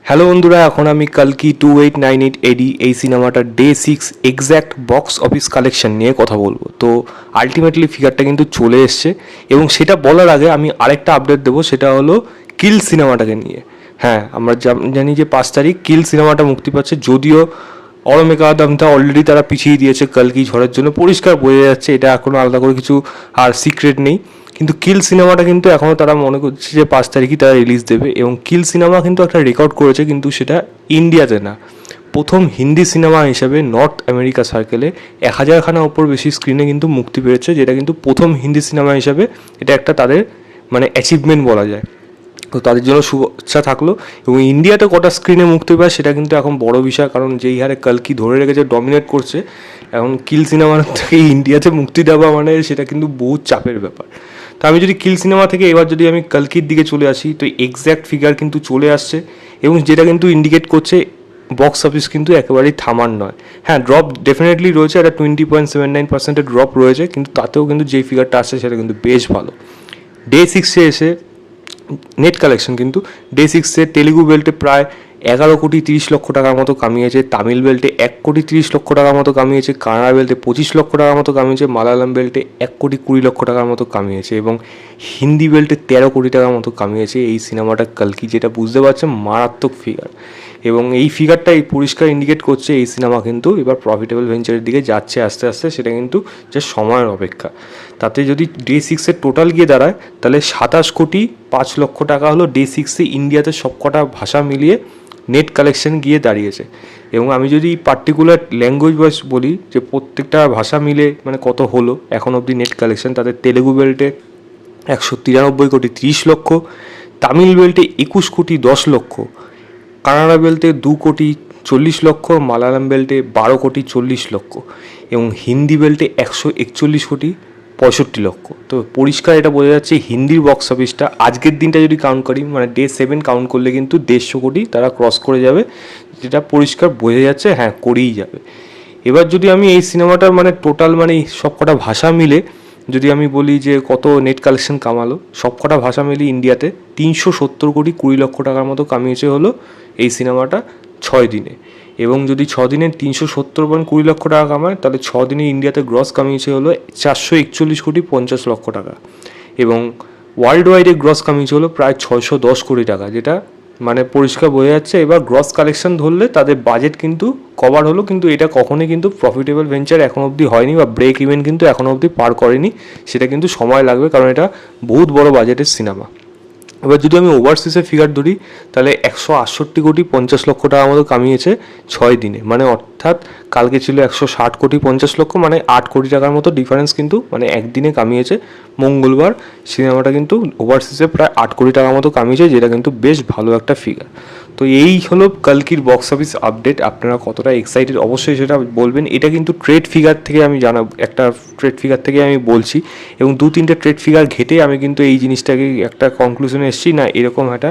Hello বন্ধুরা, এখন আমি কালকি 2898 এডি এই সিনেমাটার day 6 exact box office collection নিয়ে কথা বলবো। তো আলটিমেটলি ফিগারটা কিন্তু চলে এসছে, এবং সেটা বলার আগে আমি আরেকটা আপডেট দেবো, সেটা হলো কিল সিনেমাটাকে নিয়ে। হ্যাঁ, আমরা জানি যে 5 তারিখ কিল সিনেমাটা মুক্তি পাচ্ছে, যদিও অরমেকা দামটা অলরেডি তারা পিছিয়ে দিয়েছে কালকি ঝড়ের জন্য। পরিষ্কার বোঝা যাচ্ছে এটা এখনও আলাদা করে কিছু আর সিক্রেট নেই, কিন্তু কিল সিনেমাটা কিন্তু এখনও তারা মনে করছে যে 5 তারিখই তারা রিলিজ দেবে। এবং কিল সিনেমা কিন্তু একটা রেকর্ড করেছে, কিন্তু সেটা ইন্ডিয়াতে না, প্রথম হিন্দি সিনেমা হিসেবে নর্থ আমেরিকা সার্কেলে 1000খানা ওপর বেশি স্ক্রিনে কিন্তু মুক্তি পেয়েছে, যেটা কিন্তু প্রথম হিন্দি সিনেমা হিসাবে এটা একটা তাদের মানে অ্যাচিভমেন্ট বলা যায়। তো তাদের জন্য শুভেচ্ছা থাকলো। এবং ইন্ডিয়াতে কটা স্ক্রিনে মুক্তি পায় সেটা কিন্তু এখন বড় বিষয়, কারণ যেই হারে কালকি ধরে রেখেছে, ডমিনেট করছে, এখন কিল সিনেমার থেকে ইন্ডিয়াতে মুক্তি দেওয়া মানে সেটা কিন্তু বহুত চাপের ব্যাপার। তো আমি যদি কিল সিনেমা থেকে এবার যদি আমি কালকির দিকে চলে আসি, তো এক্স্যাক্ট ফিগার কিন্তু চলে আসছে, এবং যেটা কিন্তু ইন্ডিকেট করছে বক্স অফিস কিন্তু একেবারেই থামার নয়। হ্যাঁ, ড্রপ ডেফিনেটলি রয়েছে, একটা 20.79% ড্রপ রয়েছে, কিন্তু তাতেও কিন্তু যেই ফিগারটা আসছে সেটা কিন্তু বেশ ভালো। ডে 6-এ এসে নেট কালেকশন কিন্তু ডে 6-এ তেলেগু বেল্টে প্রায় 11,30,00,000 টাকার মতো কামিয়েছে, তামিল বেল্টে 1,30,00,000 টাকার মতো কামিয়েছে, কানাডা বেল্টে 25,00,000 টাকার মতো কামিয়েছে, মালায়ালাম বেল্টে 1,20,00,000 টাকার মতো কামিয়েছে, এবং হিন্দি বেল্টে 13 কোটি টাকার মতো কামিয়েছে এই সিনেমাটা কালকি, যেটা বুঝতে পারছেন মারাত্মক ফিগার। এবং এই ফিগারটা এই পরিষ্কার ইন্ডিকেট করছে এই সিনেমা কিন্তু এবার প্রফিটেবল ভেঞ্চারের দিকে যাচ্ছে আস্তে আস্তে, সেটা কিন্তু যে সময়ের অপেক্ষা। তাতে যদি ডে 6-এর টোটাল গিয়ে দাঁড়ায়, তাহলে 27,05,00,000 টাকা হলো ডে 6-এ ইন্ডিয়াতে সবকটা ভাষা মিলিয়ে নেট কালেকশন গিয়ে দাঁড়িয়েছে। এবং আমি যদি পার্টিকুলার ল্যাঙ্গুয়েজ ওয়াইজ বলি যে প্রত্যেকটা ভাষা মিলে মানে কত হলো এখন অবধি নেট কালেকশন, তাদের তেলেগু বেল্টে 193,30,00,000, তামিল বেল্টে 21,10,00,000, কানাডা বেল্টে 2,40,00,000, মালায়ালাম বেল্টে 12,40,00,000, এবং হিন্দি বেল্টে 141,65,00,000। তো পরিষ্কার এটা বোঝা যাচ্ছে হিন্দির বক্স অফিসটা আজকের দিনটা যদি কাউন্ট করি, মানে ডে 7 কাউন্ট করলে কিন্তু 150 কোটি তারা ক্রস করে যাবে, যেটা পরিষ্কার বোঝা যাচ্ছে, হ্যাঁ করেই যাবে। এবার যদি আমি এই সিনেমাটার মানে টোটাল মানে সব কটা ভাষা মিলে যদি আমি বলি যে কত নেট কালেকশন কামালো, সব কটা ভাষা মিলি ইন্ডিয়াতে 370,20,00,000 টাকার মতো কামিয়েছে হলো এই সিনেমাটা 6 দিনে। এবং যদি 6 দিনে 370,20,00,000 টাকা কামায়, তাহলে 6 দিনে ইন্ডিয়াতে গ্রস কামিয়েছে হলো 441,50,00,000 টাকা, এবং ওয়ার্ল্ড ওয়াইডে গ্রস কামিয়েছে হলো প্রায় 610 কোটি টাকা, যেটা মানে পরিষ্কার বোঝা যাচ্ছে এবার গ্রস কালেকশন ধরলে তাদের বাজেট কিন্তু কভার হলো। কিন্তু এটা কখনোই কিন্তু প্রফিটেবল ভেঞ্চার এখন অবধি হয়নি, বা ব্রেক ইভেন কিন্তু এখন অবধি পার করেনি, সেটা কিন্তু সময় লাগবে, কারণ এটা বহুত বড় বাজেটের সিনেমা। এবার যদি আমি ওভারসিসের ফিগার ধরি, তাহলে 168,50,00,000 টাকা মতো কামিয়েছে 6 দিনে, মানে অর্থাৎ কালকে ছিল 160,50,00,000, মানে 8 কোটি টাকার মতো ডিফারেন্স কিন্তু মানে একদিনে কামিয়েছে। মঙ্গলবার সিনেমাটা কিন্তু ওভারসিসে প্রায় 8 কোটি টাকার মতো কামিয়েছে, যেটা কিন্তু বেশ ভালো একটা ফিগার। তো এই হলো কালকির বক্স অফিস আপডেট। আপনারা কতটা এক্সাইটেড অবশ্যই সেটা বলবেন। এটা কিন্তু ট্রেড ফিগার থেকে আমি জানাবো, একটা ট্রেড ফিগার থেকে আমি বলছি, এবং 2-3টে ট্রেড ফিগার ঘেটে আমি কিন্তু এই জিনিসটাকে একটা কনক্লুশনে এসেছি, না এরকম একটা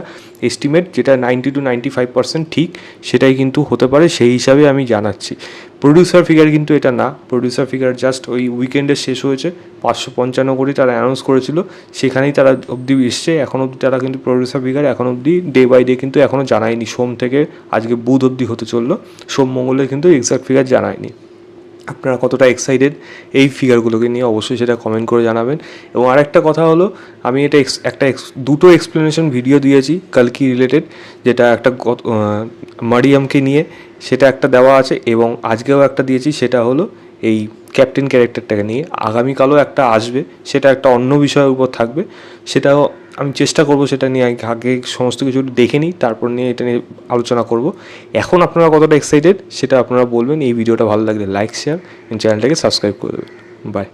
এস্টিমেট যেটা 90 to 95% ঠিক, সেটাই কিন্তু হতে পারে, সেই হিসাবে আমি জানাচ্ছি। প্রডিউসার ফিগার কিন্তু এটা না, প্রডিউসার ফিগার জাস্ট ওই উইকেন্ডে শেষ হয়েছে, 555 কোটি তারা অ্যানাউন্স করেছিল, সেখানেই তারা অবধি এসছে। এখন অবধি তারা কিন্তু প্রডিউসার ফিগার এখন অবধি ডে বাই ডে কিন্তু এখনও জানায়নি। সোম থেকে আজকে বুধ অবধি হতে চললো, সোম মঙ্গলে কিন্তু এক্সাক্ট ফিগার জানায়নি। আপনারা কতটা এক্সাইটেড এই ফিগারগুলোকে নিয়ে অবশ্যই সেটা কমেন্ট করে জানাবেন। এবং আরেকটা কথা হলো, আমি এটা দুটো এক্সপ্লেনেশন ভিডিও দিয়েছি কালকি রিলেটেড, যেটা একটা মারিয়ামকে নিয়ে সেটা একটা দেওয়া আছে, এবং আজকেও একটা দিয়েছি, সেটা হলো এই ক্যাপ্টেন ক্যারেক্টারটাকে নিয়ে। আগামীকালও একটা আসবে, সেটা একটা অন্য বিষয়ের উপর থাকবে, সেটাও আমি চেষ্টা করব সেটা নিয়ে আগে সমস্ত কিছু দেখে নিই, তারপর নিয়ে এটা নিয়ে আলোচনা করব। এখন আপনারা কতটা এক্সাইটেড সেটা আপনারা বলবেন। এই ভিডিওটা ভালো লাগলে লাইক, শেয়ার এবং চ্যানেলটাকে সাবস্ক্রাইব করে দেবেন। বাই।